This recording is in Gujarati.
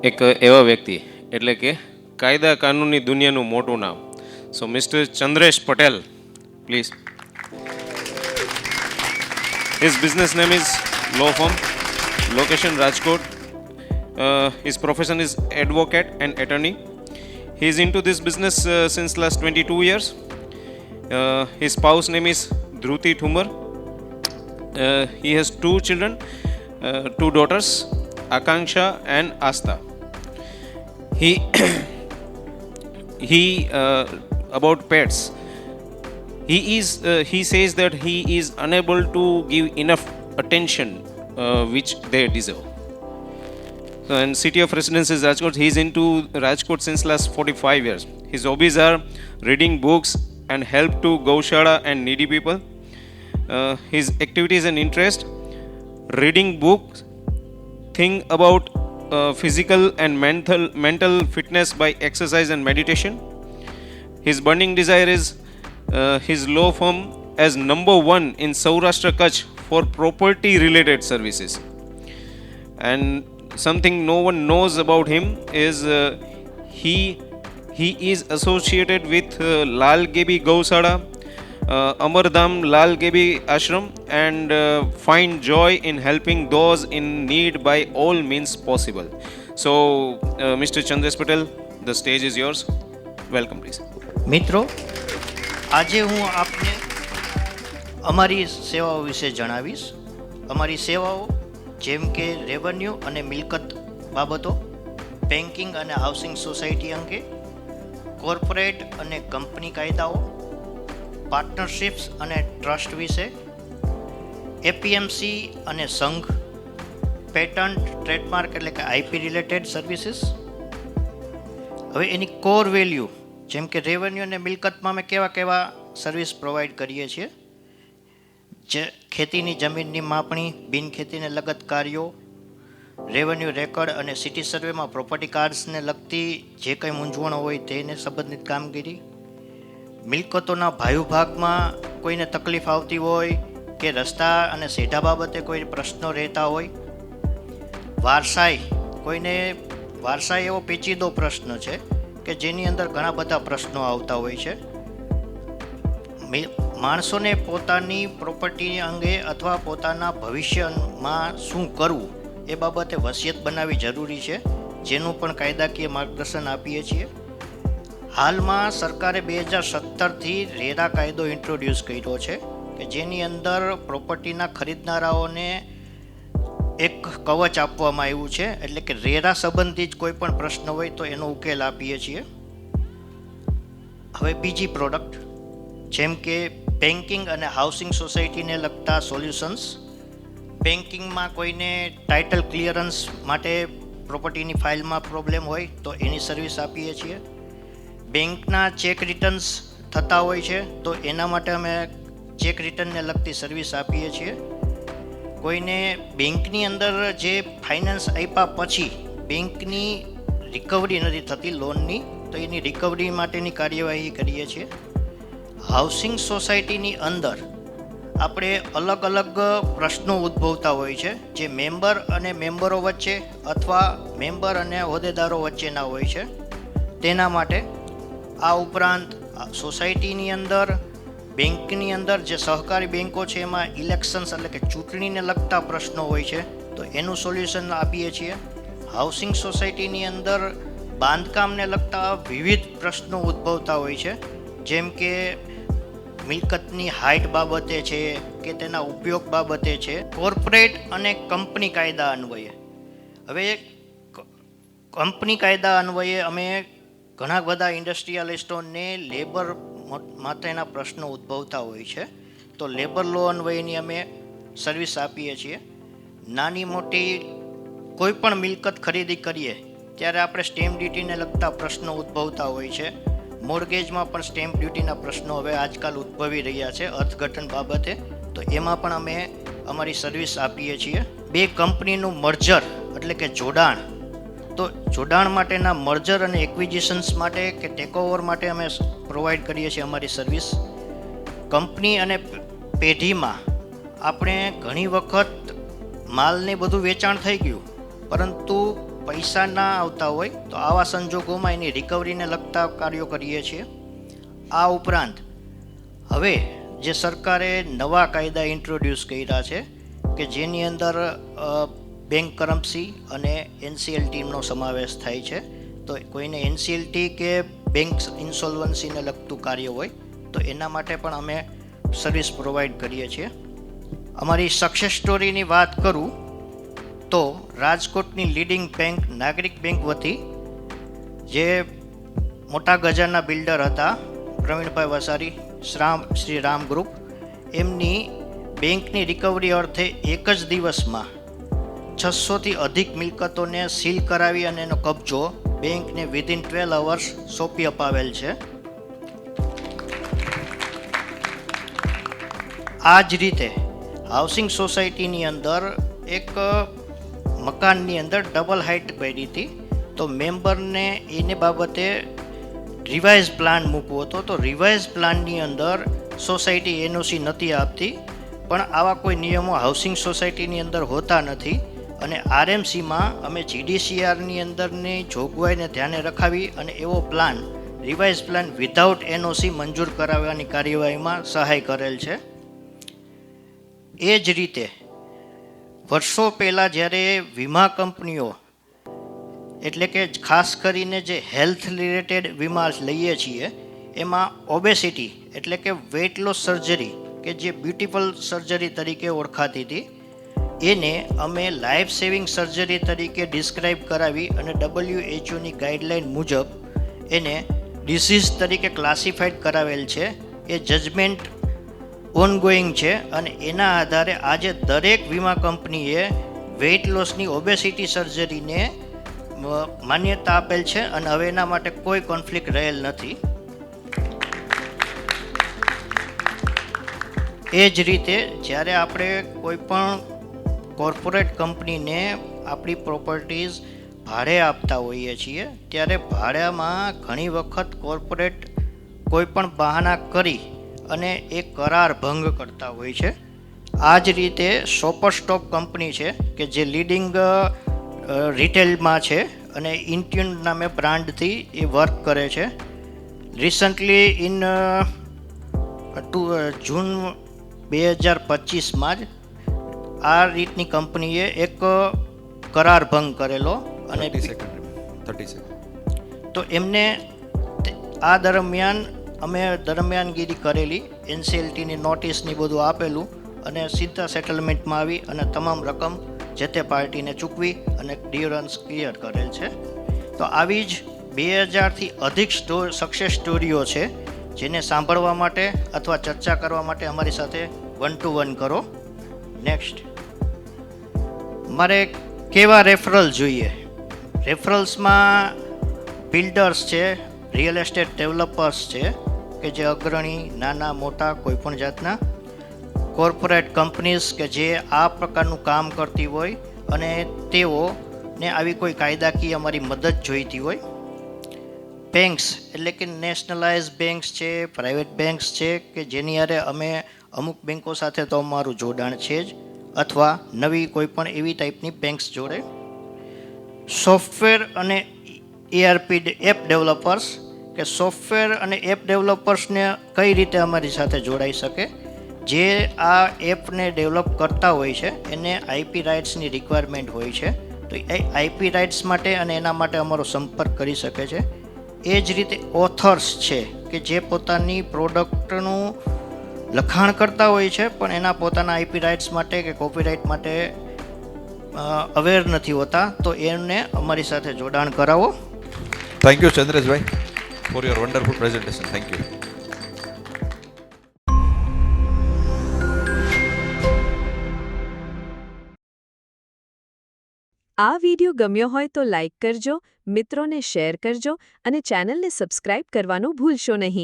એક એવા વ્યક્તિ એટલે કે કાયદા કાનૂનની દુનિયાનું મોટું નામ. So mister Chandresh Patel, please. His business name is law firm, location Rajkot. His profession is advocate and attorney. He is into this business since last 22 years. His spouse name is Dhruti Thumar. He has two children, two daughters, Akanksha and Asta. He about pets. He says that he is unable to give enough attention which they deserve. So, and city of residence is Rajkot. He is into Rajkot since last 45 years. His hobbies are reading books and help to Gaushala and needy people. His activities and interest: reading books, think about physical and mental fitness by exercise and meditation. His burning desire is his law firm as number one in Saurashtra Kutch for property related services. And something no one knows about him is he is associated with Lal Gebi Gausada, Amardham Lal Gebi Ashram, and find joy in helping those in need by all means possible. So, Mr. Chandresh Patel, the stage is yours. Welcome, please. મિત્રો, આજે હું આપને અમારી સેવાઓ વિશે જણાવીશ. અમારી સેવાઓ જેમ કે રેવન્યુ અને મિલકત બાબતો, બેન્કિંગ અને હાઉસિંગ સોસાયટી અંગે, કોર્પોરેટ અને કંપની કાયદાઓ, પાર્ટનરશિપ્સ અને ટ્રસ્ટ વિશે, એપીએમસી અને સંઘ, પેટન્ટ, ટ્રેડમાર્ક એટલે કે આઈપી રિલેટેડ સર્વિસીસ. હવે એની કોર વેલ્યુ જેમ કે રેવન્યુ અને મિલકતમાં અમે કેવા સર્વિસ પ્રોવાઈડ કરીએ છીએ, જે ખેતીની જમીનની માપણી, બિનખેતીને લગત કાર્યો, રેવન્યુ રેકર્ડ અને સિટી સર્વેમાં પ્રોપર્ટી કાર્ડ્સને લગતી જે કંઈ મૂંઝવણો હોય તેને સંબંધિત કામગીરી, મિલકતોના ભાગમાં કોઈને તકલીફ આવતી હોય કે રસ્તા અને સેઢા બાબતે કોઈ પ્રશ્નો રહેતા હોય, કોઈને વારસાઈ એવો પેચીદો પ્રશ્ન છે કે જેની અંદર ઘણા બધા પ્રશ્નો આવતા હોય છે. માણસોને પોતાની પ્રોપર્ટી અંગે અથવા પોતાના ભવિષ્યમાં શું કરવું એ બાબતે વસિયત બનાવવી જરૂરી છે, જેનું પણ કાયદાકીય માર્ગદર્શન આપીએ છીએ. હાલમાં સરકારે 2017થી રેરા કાયદો ઇન્ટ્રોડ્યુસ કર્યો છે કે જેની અંદર પ્રોપર્ટીના ખરીદનારાઓને એક કવચ આપવામાં આવ્યું છે, એટલે કે રેરા સંબંધિત કોઈ પણ પ્રશ્ન હોય તો એનો ઉકેલ આપીએ છીએ. હવે બીજી પ્રોડક્ટ જેમ કે બેન્કિંગ અને હાઉસિંગ સોસાયટીને લગતા સોલ્યુશન્સ. બેન્કિંગમાં કોઈને ટાઇટલ ક્લિયરન્સ માટે પ્રોપર્ટીની ફાઇલમાં પ્રોબ્લેમ હોય તો એની સર્વિસ આપીએ છીએ. બેંકના ચેક રિટર્ન્સ થતા હોય છે તો એના માટે અમે ચેક રિટર્નને લગતી સર્વિસ આપીએ છીએ. કોઈને બેંકની અંદર જે ફાઇનાન્સ આપ્યા પછી બેંકની રિકવરી નથી થતી લોનની, તો એની રિકવરી માટેની કાર્યવાહી કરીએ છીએ. હાઉસિંગ સોસાયટીની અંદર આપણે અલગ અલગ પ્રશ્નો ઉદ્ભવતા હોય છે, જે મેમ્બર અને મેમ્બરો વચ્ચે અથવા મેમ્બર અને હોદ્દેદારો વચ્ચેના હોય છે. તેના માટે આ ઉપરાંત સોસાયટીની અંદર, બેંકની અંદર જે સહકારી બેંકો છે એમાં ઇલેક્શન્સ એટલે કે ચૂંટણીને લગતા પ્રશ્નો હોય છે તો એનું સોલ્યુશન આપીએ છીએ. હાઉસિંગ સોસાયટીની અંદર બાંધકામને લગતા વિવિધ પ્રશ્નો ઉદ્ભવતા હોય છે, જેમ કે મિલકતની હાઇટ બાબતે છે કે તેના ઉપયોગ બાબતે છે. કોર્પોરેટ અને કંપની કાયદા અન્વયે, હવે કંપની કાયદા અન્વયે અમે ઘણા બધા ઇન્ડસ્ટ્રીયાલિસ્ટોને લેબર માટેના પ્રશ્નો ઉદ્ભવતા હોય છે તો લેબર લો અન્વયની અમે સર્વિસ આપીએ છીએ. નાની મોટી કોઈ પણ મિલકત ખરીદી કરીએ ત્યારે આપણે સ્ટેમ્પ ડ્યુટીને લગતા પ્રશ્નો ઉદ્ભવતા હોય છે. મોર્ગેજમાં પણ સ્ટેમ્પ ડ્યુટીના પ્રશ્નો હવે આજકાલ ઉદ્ભવી રહ્યા છે અર્થઘટન બાબતે, તો એમાં પણ અમે અમારી સર્વિસ આપીએ છીએ. બે કંપનીનું મર્જર એટલે કે જોડાણ, તો જોડાણ માટેના મર્જર અને એક્વિઝિશન્સ માટે કે ટેકઓવર માટે અમે પ્રોવાઈડ કરીએ છીએ અમારી સર્વિસ. કંપની અને પેઢીમાં આપણે ઘણી વખત માલને બધું વેચાણ થઈ ગયું, પરંતુ પૈસા ના આવતા હોય તો આવા સંજોગોમાં એની રિકવરીને લગતા કાર્યો કરીએ છીએ. આ ઉપરાંત હવે જે સરકારે નવા કાયદા ઇન્ટ્રોડ્યુસ કર્યા છે કે જેની અંદર બેંક કરન્સી અને એનસીએલટીનો સમાવેશ થાય છે. તો કોઈને એનસીએલટી કે બેંક ઇન્સોલ્વન્સીને લગતું કાર્ય હોય તો એના માટે પણ અમે સર્વિસ પ્રોવાઈડ કરીએ છીએ. અમારી સક્સેસ સ્ટોરીની વાત કરું તો રાજકોટની લીડિંગ બેંક નાગરિક બેંક વતી જે મોટા ગજાના બિલ્ડર હતા પ્રવીણભાઈ વસારી શ્રી રામ ગ્રુપ, એમની બેંકની રિકવરી અર્થે એક જ દિવસમાં 600થી અધિક મિલકતોને સીલ કરાવી અને એનો કબજો બેંકને વિધિન 12 અવર્સ સોંપી અપાવેલ છે. આ જ રીતે હાઉસિંગ સોસાયટીની અંદર એક મકાનની અંદર ડબલ હાઇટ પડી હતી, તો મેમ્બરને એને બાબતે રિવાઇઝ પ્લાન મૂકવો હતો. તો રિવાઇઝ પ્લાનની અંદર સોસાયટી એનઓસી નથી આપતી, પણ આવા કોઈ નિયમો હાઉસિંગ સોસાયટીની અંદર હોતા નથી અને આરએમસીમાં અમે જીડીસીઆરની અંદરની જોગવાઈને ધ્યાને રખાવી અને એવો plan revise plan without NOC મંજૂર કરાવવાની કાર્યવાહીમાં સહાય કરેલ છે. એ જ રીતે વર્ષો પહેલાં જ્યારે વીમા કંપનીઓ એટલે કે ખાસ કરીને જે હેલ્થ રિલેટેડ વીમા લઈએ છીએ એમાં ઓબેસિટી એટલે કે વેઇટ લોસ સર્જરી કે જે બ્યુટીફુલ સર્જરી તરીકે ઓળખાતી હતી એને અમે લાઈફ સેવિંગ સર્જરી તરીકે ડિસ્ક્રાઇબ કરાવી અને WHOની ગાઈડલાઇન મુજબ એને ડિસીઝ તરીકે ક્લાસિફાઈડ કરાવેલ છે. એ જજમેન્ટ ઓનગોઈંગ છે અને એના આધારે આજે દરેક વીમા કંપનીએ વેઇટ લોસની ઓબેસિટી સર્જરીને માન્યતા આપેલ છે અને હવે એના માટે કોઈ કોન્ફ્લિક્ટ રહેલ નથી. એ જ રીતે જ્યારે આપણે કોઈ પણ કોર્પોરેટ કંપનીને આપણી પ્રોપર્ટીઝ ભાડે આપતા હોઈએ છીએ ત્યારે ભાડામાં ઘણી વખત કોર્પોરેટ કોઈ પણ બહાના કરી અને એ કરાર ભંગ કરતા હોય છે. આ જ રીતે શોપર સ્ટોક કંપની છે કે જે લીડિંગ રિટેલમાં છે અને ઇન્ટ્યુન નામે બ્રાન્ડથી એ વર્ક કરે છે. રિસન્ટલી ઇન જૂન 2025માં જ આ રીતની કંપનીએ એક કરાર ભંગ કરેલો અને 30 સેકન્ડ તો એમને આ દરમિયાન અમે દરમિયાનગીરી કરેલી, એનસીએલટીની નોટિસની બધું આપેલું અને સીધા સેટલમેન્ટમાં આવી અને તમામ રકમ જે તે પાર્ટીને ચૂકવી અને ડિયુરન્સ ક્લિયર કરેલ છે. તો આવી જ 2000થી અધિક સક્સેસ સ્ટોરીઓ છે જેને સાંભળવા માટે અથવા ચર્ચા કરવા માટે અમારી સાથે 1-to-1 કરો. નેક્સ્ટ, મારે કેવા રેફરલ જોઈએ? રેફરલ્સમાં બિલ્ડર્સ છે, રિયલ એસ્ટેટ ડેવલપર્સ છે કે જે અગ્રણી નાના મોટા કોઈપણ જાતના, કોર્પોરેટ કંપનીઝ કે જે આ પ્રકારનું કામ કરતી હોય અને તેઓને આવી કોઈ કાયદાકીય અમારી મદદ જોઈતી હોય, બેંક્સ એટલે કે નેશનલાઇઝ બેંક્સ છે, પ્રાઇવેટ બેંક્સ છે કે જેની હારે અમે અમુક બેંકો સાથે તો અમારું જોડાણ છે જ, અથવા નવી કોઈ પણ એવી ટાઈપની બેંક્સ જોડે, સોફ્ટવેર અને ERP એપ ડેવલપર્સ કે સોફ્ટવેર અને એપ ડેવલપર્સને કઈ રીતે અમારી સાથે જોડાઈ શકે, જે આ એપને ડેવલપ કરતા હોય છે એને IP રાઇટ્સની રિક્વાયરમેન્ટ હોય છે, તો એ IP રાઇટ્સ માટે અને એના માટે અમારો સંપર્ક કરી શકે છે. એ જ રીતે ઓથર્સ છે કે જે પોતાની પ્રોડક્ટનું લખાણ કરતા હોય છે પણ એના પોતાના IP રાઇટ્સ માટે કે કોપીરાઇટ માટે અવેર નથી હોતા, તો એમને અમારી સાથે જોડાણ કરાવો. થેન્ક યુ ચંદ્રેશભાઈ for your wonderful presentation. Thank you. આ વિડિયો ગમ્યો હોય તો લાઇક કરજો, મિત્રોને શેર કરજો અને ચેનલને સબસ્ક્રાઇબ કરવાનું ભૂલશો નહીં.